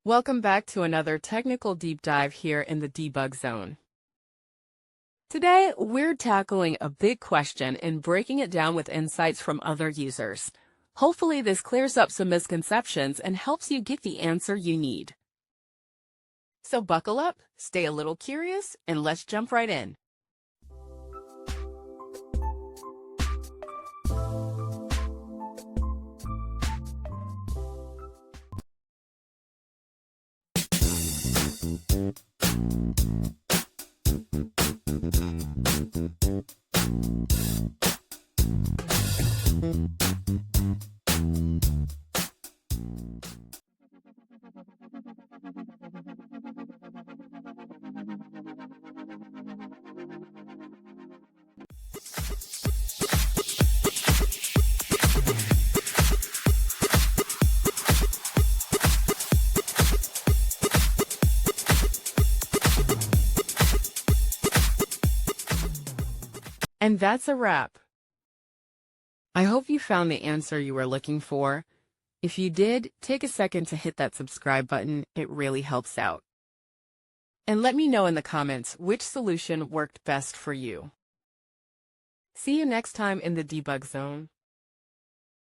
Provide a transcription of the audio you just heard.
Welcome back to another technical deep dive here in the debug zone. Today, we're tackling a big question and breaking it down with insights from other users. Hopefully, this clears up some misconceptions and helps you get the answer you need. So buckle up, stay a little curious, and let's jump right in. And that's a wrap. I hope you found the answer you were looking for. If you did, take a second to hit that subscribe button. It really helps out. And let me know in the comments which solution worked best for you. See you next time in the debug zone.